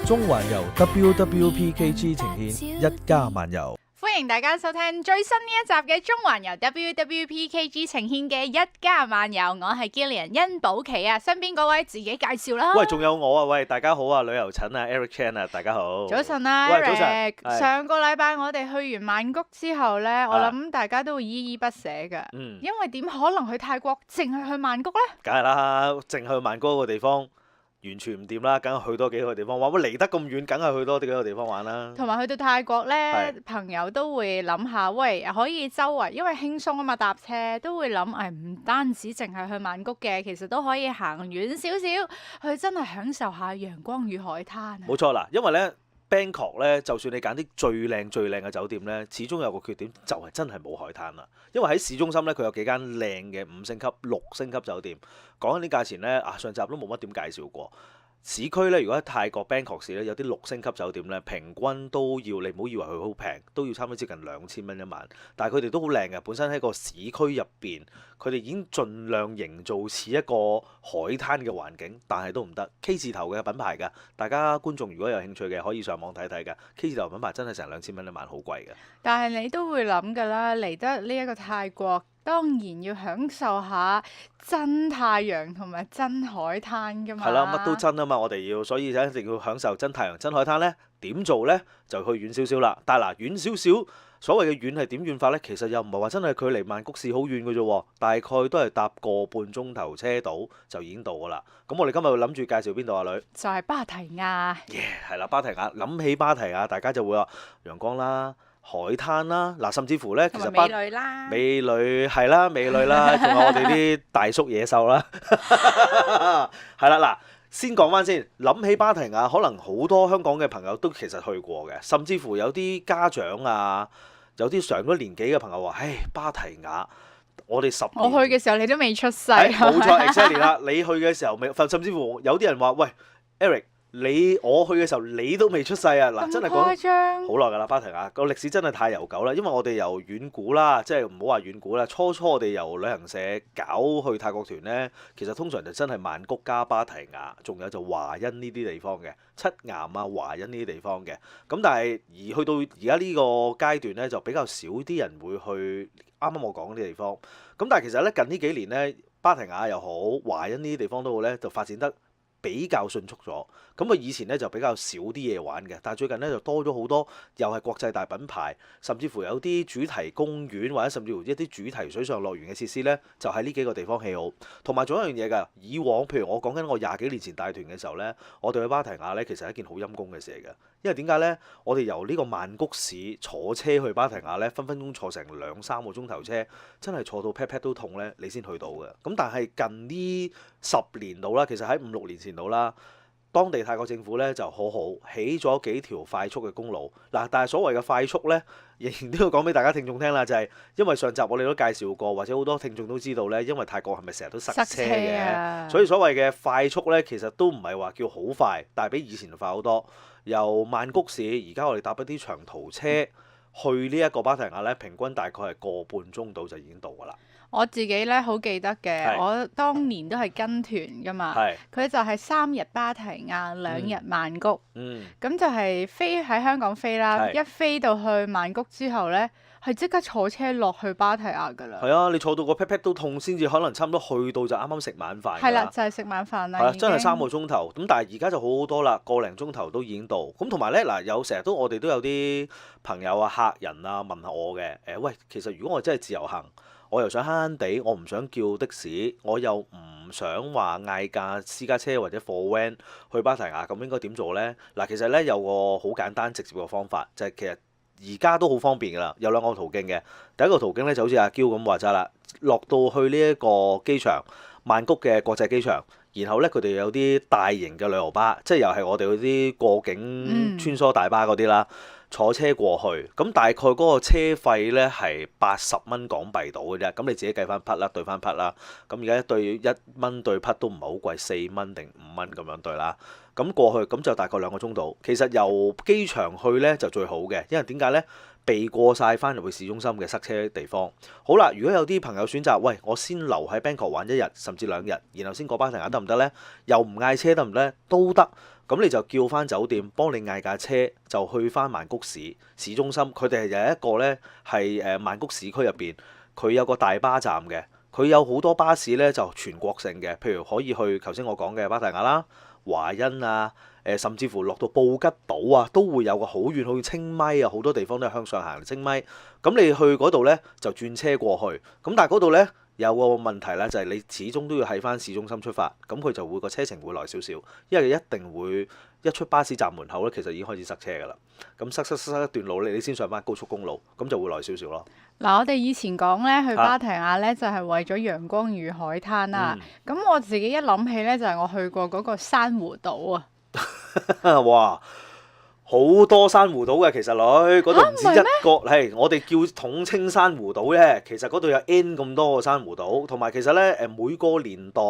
中環遊 WWPKG 呈現一家漫遊。歡迎大家收聽最新呢一集嘅中環遊 WWPKG 呈現嘅一家漫遊，我係 Gillian 甄寶琪啊，身邊嗰位自己介紹啦。喂，仲有我啊！喂，大家好啊，旅遊陳啊 Eric Chan 啊，大家好。早晨啊喂，早，Eric。晨。上個禮拜我哋去完曼谷之後呢，我諗大家都會依依不捨㗎。因為點可能去泰國淨係去曼谷呢？梗係啦，淨係去曼谷嗰個地方。完全唔掂啦，梗係去多幾個地方玩。喂，離得咁遠，梗係去多啲幾個地方玩啦。同埋去到泰國呢，朋友都會諗下，喂，可以周圍，因為輕鬆啊嘛，搭車都會諗，唔單止淨係去曼谷嘅，其實都可以行遠少少，去真係享受下陽光與海灘啊。冇錯啦，因為呢 Bangkok 咧，就算你揀啲最靚嘅酒店呢，始終有個缺點，就係真係冇海灘啦。因為喺市中心呢，佢有幾間靚嘅5星級、6星級酒店。講緊啲價錢呢，上集都冇乜點介紹過。市區呢，如果喺泰國 Bangkok 市呢，有啲6星級酒店呢，平均都要，你唔好以為佢好平，都要差唔多接近2000蚊一晚。但係佢哋都好靚嘅，本身喺個市區入邊，佢哋已經盡量營造似一個海灘嘅環境，但係都唔得。K 字頭嘅品牌㗎，大家觀眾如果有興趣嘅，可以上網睇睇㗎。K 字頭品牌真係成2000蚊一晚，好貴嘅。但係你都會諗㗎啦，嚟得呢一個泰國，當然要享受下真太陽同埋真海灘㗎嘛。係啦，乜都真啊嘛，我哋要，所以就一定要享受真太陽、真海灘呢。點做呢？就去遠少少啦。但係嗱，遠少少，所謂嘅遠係點遠法呢？其實又唔係話真係距離曼谷市好遠嘅啫喎，大概都係搭個半鐘頭車到就已經到㗎啦。咁我哋今日諗住介紹邊度啊，女？就係芭提雅。係啦，芭提雅。諗起芭提雅，大家就會話陽光啦、海灘啦，嗱，甚至乎呢，其實美女啦，美女係啦，美女啦，仲有我哋啲大叔野獸啦，係啦嗱。先講翻先，諗起芭提雅，可能好多香港嘅朋友都其實去過嘅，甚至乎有啲家長啊，有啲上咗年紀嘅朋友話：唉，芭提雅，我哋10年，我去嘅時候你都未出世。冇錯，exactly 啦。你去嘅時候未，甚至乎有啲人話：喂 ，Eric。我去嘅時候，你都未出世啊！嗱，真係講好耐㗎啦，芭提雅個歷史真係太悠久啦。因為我哋由遠古啦，即係唔好話遠古啦，初我哋由旅行社搞去泰國團呢，其實通常就真係曼谷加芭提雅，仲有就華欣呢啲地方嘅，七岩啊、華欣呢啲地方嘅。咁但係而去到而家呢個階段呢，就比較少啲人會去啱啱我講嗰啲地方。咁但係其實呢，近呢幾年呢，芭提雅又好，華欣呢啲地方都好呢，就發展得比較迅速咗，咁以前咧就比較少啲嘢玩嘅，但係最近咧就多咗好多，又係國際大品牌，甚至乎有啲主題公園或者甚至乎一啲主題水上樂園嘅設施咧，就喺呢幾個地方起好。同埋仲有一樣嘢㗎，以往譬如我講緊我20幾年前帶團嘅時候咧，我哋去芭提雅咧其實係一件好陰功嘅事嚟嘅，因為點解咧？我哋由呢個曼谷市坐車去芭提雅咧，分分鐘坐成2-3個鐘頭車，真係坐到 pat 都痛咧，你先去到嘅。咁但係近呢10年度啦，其實喺5-6年前到啦，當地泰國政府咧就好起咗幾條快速嘅公路嗱，但係所謂嘅快速咧，仍然都要講俾大家聽眾聽啦，就係因為上集我哋都介紹過，或者好多聽眾都知道咧，因為泰國係咪成日都塞車嘅，所以所謂嘅快速咧，其實都唔係話叫好快，但係比以前快好多。由曼谷市而家我哋搭一啲長途車去呢一個芭提雅咧，平均大概係個半鐘到就已經到㗎啦。我自己咧好記得嘅，我當年都係跟團㗎嘛，佢就係3日芭提雅2日曼谷，咁就係飛喺香港飛啦，一飛到去曼谷之後咧，係即刻坐車落去芭提雅㗎啦。係啊，你坐到個 pat 都痛先至可能差唔多去到就啱啱食晚飯。係啦，就係食晚飯啦。係啦，真係3個鐘頭，咁但係而家就好好多啦，個零鐘頭都已經到。咁同埋咧嗱，有成日都我哋都有啲朋友啊、客人啊問下我嘅，喂，其實如果我真係自由行，我又想慳慳地，我唔想叫的士，我又唔想話嗌架私家車或者貨 van 去芭提雅，咁應該點做呢？嗱，其實咧有個好簡單直接嘅方法，就係其實而家都好方便㗎啦，有2個途徑嘅。第一個途徑咧就好似阿嬌咁話齋啦，落到去呢一個機場，曼谷嘅國際機場，然後咧佢哋有啲大型嘅旅遊巴，即係又係我哋嗰啲過境穿梭大巴嗰啲啦。坐車過去，咁大概嗰個車費咧係80蚊港幣到嘅啫，咁你自己計翻匹啦，對翻匹啦。咁而家1蚊對匹都唔係好貴，4蚊定5蚊咁樣對啦。咁過去咁就大概2個鐘度。其實由機場去咧就最好嘅，因為點解咧？避過晒翻入去市中心嘅塞車地方。好啦，如果有啲朋友選擇，喂，我先留喺 Bangkok 玩1日甚至2日，然後先過巴提雅得唔得呢？又唔嗌車得唔得呢？都得。咁你就叫翻酒店幫你嗌架車，就去翻曼谷市中心。佢哋係有一個呢，係曼谷市區入邊，佢有個大巴站嘅。佢有好多巴士呢，就全國性嘅，譬如可以去頭先我講嘅巴提雅啦、華欣啊，甚至乎落到布吉島啊，都會有個好遠，好似清邁啊，好多地方都係向上行清邁。咁你去嗰度呢，就轉車過去。咁但係嗰度呢，有個問題咧，就係你始終都要喺翻市中心出發，咁佢就會個車程會耐少少，因為一定會一出巴士站門口咧，其實已經開始塞車㗎啦。咁塞一段路你先上翻高速公路，咁就會耐少少咯。嗱，我哋以前講咧去芭提雅咧，就係為咗陽光與海灘啦。咁我自己一諗起咧，就係我去過嗰個珊瑚島啊。哇！好多珊瑚島嘅，其實女嗰度唔止一個，係我哋叫統稱珊瑚島啫。其實嗰度有 N 咁多個珊瑚島，同埋其實咧每個年代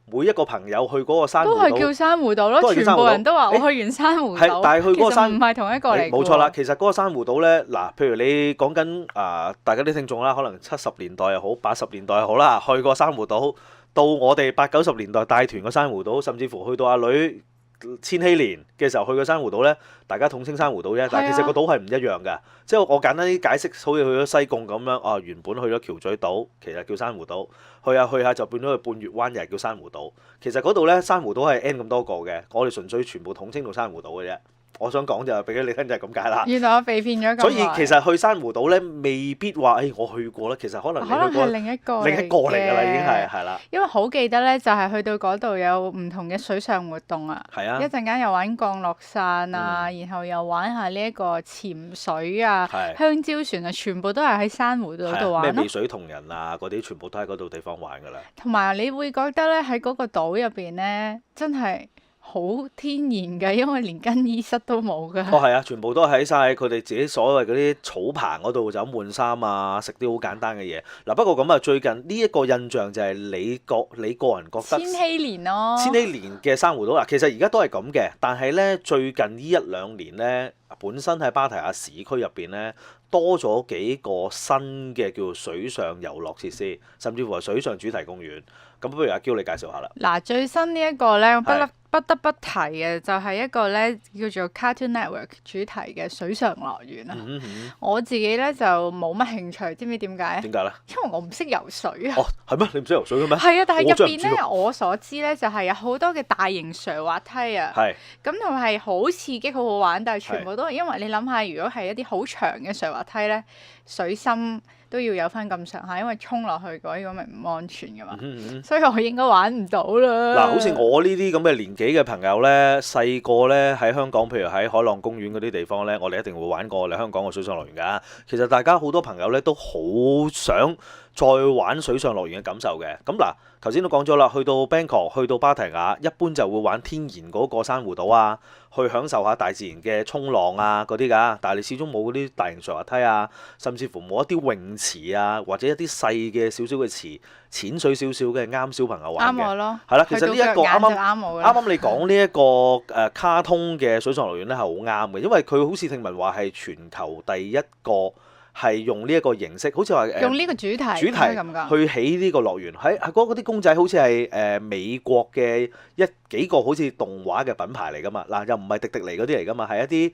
每一個朋友去嗰個珊瑚島都係叫珊瑚島咯。全部人都話我去完珊瑚島，但係去嗰個珊瑚島唔係同一個嚟。冇錯啦，其實嗰個珊瑚島咧，嗱，譬如你講緊大家啲聽眾啦，可能70年代又好，80年代又好啦，去過珊瑚島，到我哋80、90年代帶團個珊瑚島，甚至乎去到阿女千禧年嘅時候去過珊瑚島咧，大家統稱珊瑚島啫，但係其實個島係唔一樣㗎。即係我簡單啲解釋，好似去咗西貢咁樣，原本去咗橋咀島，其實叫珊瑚島，去下就變咗去半月灣，又係叫珊瑚島。其實嗰度咧，珊瑚島係 N 咁多個嘅，我哋純粹全部統稱到珊瑚島嘅啫。我想講就俾你聽就係咁解啦。原來我被騙咗咁耐。所以其實去珊瑚島咧，未必話我去過啦。其實可能係另一個嚟㗎啦，已經係啦。因為好記得咧，就係去到嗰度有唔同嘅水上活動啊。係啊。一陣間又玩降落傘啊，然後又玩下呢一個潛水啊、香蕉船啊，全部都係喺珊瑚島度玩咯。咩美水同人啊，嗰啲全部都喺嗰度地方玩㗎啦。同埋你會覺得咧，喺嗰個島入邊咧，真係〜好天然嘅，因為連更衣室都冇㗎。係啊，全部都喺晒佢哋自己所謂嗰啲草棚嗰度就咁換衫啊，食啲好簡單嘅嘢。嗱，不過咁啊，最近呢一個印象就係你個人覺得千禧年咯，千禧年嘅珊瑚島嗱，其實而家都係咁嘅，但係咧最近呢1-2年咧，本身喺芭提雅市區入邊咧多咗幾個新嘅叫做水上遊樂設施，甚至乎係水上主題公園。咁不如阿嬌你介紹下啦。嗱，最新呢一個咧，不得不提嘅就係一個咧叫做 Cartoon Network 主題嘅水上樂園啦。我自己咧就冇乜興趣，知唔知點解？點解咧？因為我唔識游水啊。哦，係咩？你唔識游水嘅咩？係啊，但係入邊咧，我所知咧就係有好多嘅大型瀡滑梯啊。係。咁同埋係好刺激、好好玩，但係全部都係因為你諗下，如果係一啲好長嘅瀡滑梯咧，水深都要有翻咁上下，因為衝落去嗰啲咁咪唔安全噶嘛。所以我應該玩唔到啦。嗱，好似我呢啲咁嘅年紀嘅朋友咧，細個咧喺香港，譬如喺海浪公園嗰啲地方咧，我哋一定會玩過我哋香港嘅水上樂園㗎。其實大家好多朋友咧都好想再玩水上樂園嘅感受嘅。咁嗱，頭先都講咗啦，去到 Bangkok， 去到芭提雅，一般就會玩天然嗰個珊瑚島啊，去享受下大自然嘅衝浪啊嗰啲㗎。但係你始終冇嗰啲大型瀡滑梯啊，甚至乎冇一啲泳池啊，或者一啲細嘅少少嘅池，淺水少少嘅啱小朋友玩嘅。啱我咯。係啦，其實呢一個啱你講呢一個卡通嘅水上樂園咧係好啱嘅，因為佢好似聽聞話係全球第一個係用呢一個形式，好似話用呢個主題去起呢個樂園，喺嗰啲公仔好似係美國嘅幾個好似動畫嘅品牌嚟㗎嘛，嗱又唔係迪迪尼嗰啲嚟㗎嘛，係一啲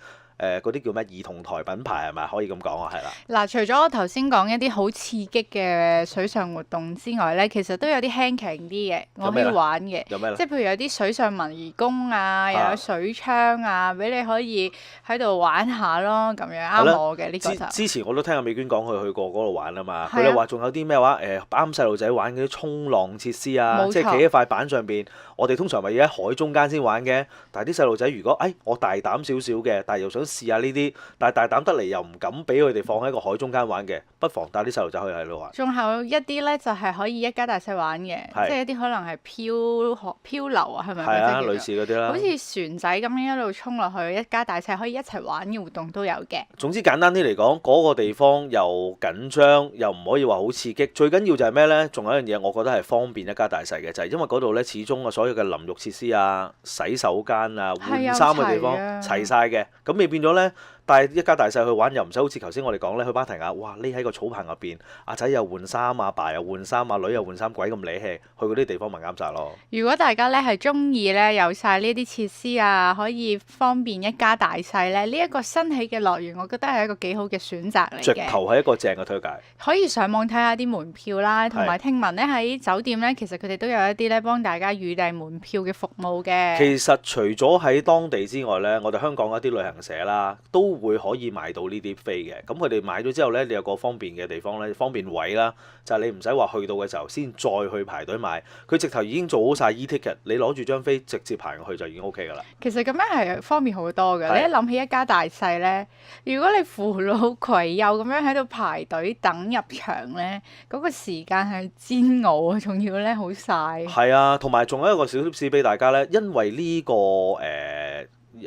嗰啲叫咩兒童台品牌係咪？可以咁講啊，係啦。嗱，除咗我頭先講一啲好刺激嘅水上活動之外咧，其實都有啲輕鬆啲嘅，我可以玩嘅。有咩咧？即係譬如有啲水上文魚宮啊，又有水槍啊，俾你可以喺度玩下咯，咁樣啱我嘅呢個就。之前我都聽阿美娟講佢去過嗰度玩啊嘛，佢哋話仲有啲咩話啱細路仔玩嗰啲衝浪設施啊，即係企喺塊板上邊。我哋通常咪要喺海中間先玩嘅，但係啲細路仔如果我大膽少少嘅，但係又想試下呢啲，但係大膽得嚟又唔敢俾佢哋放喺個海中間玩嘅，不妨帶啲細路仔去喺度玩。仲有一啲咧就係可以一家大細玩嘅，即係一啲可能係漂流啊，係咪？係啊，類似嗰啲啦。好似船仔咁樣一路衝落去，一家大細可以一齊玩嘅活動都有嘅。總之簡單啲嚟講，嗰個地方又緊張，又唔可以話好刺激。最緊要就係咩咧？仲有一樣嘢，我覺得係方便一家大細嘅，就係因為嗰度咧，始終啊所有嘅淋浴設施啊、洗手間啊、換衫嘅地方齊晒嘅，咁你變咗咧，帶一家大細去玩，又唔使好似頭先我哋講咧，去芭提雅，哇匿喺個草棚入邊，阿仔又換衫，阿爸又換衫，阿女又換衫，鬼咁理氣，去嗰啲地方咪啱晒咯。如果大家咧係中意咧有晒呢啲設施啊，可以方便一家大細咧，呢一個新起嘅樂園，我覺得係一個幾好嘅選擇嚟嘅。直頭係一個正嘅推介。可以上網睇下啲門票啦，同埋聽聞咧喺酒店咧，其實佢哋都有一啲咧幫大家預訂門票嘅服務嘅。其實除咗喺當地之外咧，我哋香港一啲旅行社啦，都會可以買到呢啲飛嘅。咁佢哋買咗之後咧，你有個方便嘅地方咧，方便位啦，就係你唔使話去到嘅時候先再去排隊買，佢直頭已經做好晒 e-ticket，你攞住張飛直接排過去就已經 OK 㗎啦。其實咁樣係方便好多嘅。你一諗起一家大細咧，如果你扶老攜幼咁樣喺度排隊等入場咧，嗰個時間係煎熬啊，仲要咧好曬。係啊，同埋仲有一個小貼士俾大家咧，因為呢個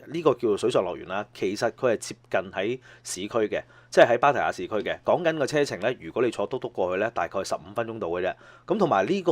呢個叫做水上樂園啦，其實佢係接近喺市區嘅，即係喺芭提雅市區嘅。講緊個車程咧，如果你坐嘟嘟過去咧，大概15分鐘到嘅啫。咁同埋呢個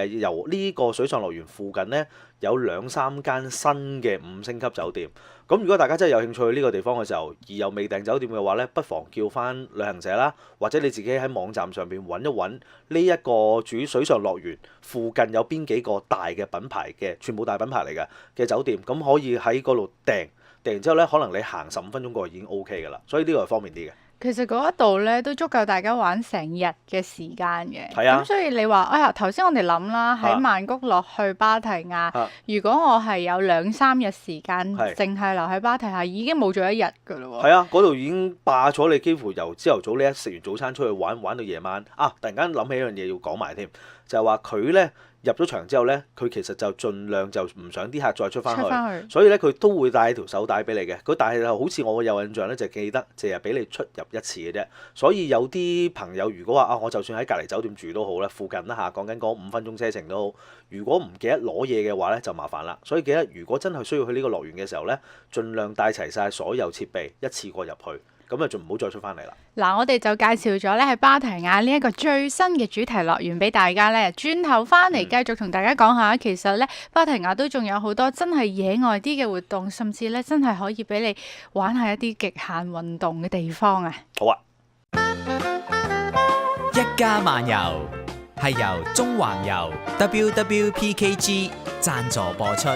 由呢個水上樂園附近咧，有2-3間新嘅5星級酒店。咁如果大家真係有興趣去呢個地方嘅時候，而又未訂酒店嘅話咧，不妨叫翻旅行社啦，或者你自己喺網站上邊揾一揾呢一個主水上樂園附近有邊幾個大嘅品牌嘅，全部大品牌嚟嘅酒店，咁可以喺嗰度訂完之後咧，可能你行15分鐘過去已經 OK 㗎啦，所以呢個係方便啲嘅。其實嗰一度咧都足夠大家玩成日嘅時間嘅。係啊。咁所以你話，哎呀頭先我哋諗啦，喺曼谷落去芭提雅，如果我係有2-3日時間，淨係留喺芭提雅，已經冇咗一日㗎咯喎。係啊，嗰度已經霸咗你，幾乎由朝頭早你一食完早餐出去玩，玩到夜晚。啊！突然間諗起一樣嘢要講埋添，就係話佢咧入咗場之後咧，佢其實就盡量就唔想啲客再出翻去，所以咧佢都會帶條手帶俾你嘅。佢但係好似我有印象咧，就記得淨係俾你出入一次嘅啫。所以有啲朋友如果話啊，我就算喺隔離酒店住都好啦，附近啦嚇，講緊嗰5分鐘車程都好。如果唔記得攞嘢嘅話咧，就麻煩啦。所以記得如果真係需要去呢個樂園嘅時候咧，盡量帶齊晒所有設備，一次過入去。咁啊，就唔好再出翻嚟啦。嗱，我哋就介紹咗咧喺芭提雅呢一個最新嘅主題樂園俾大家咧，轉頭翻嚟繼續同大家講下，其實咧芭提雅都仲有好多真係野外啲嘅活動，甚至咧真係可以俾你玩下一啲極限運動嘅地方啊！好啊！一家漫遊係由中環遊 WWPKG 贊助播出。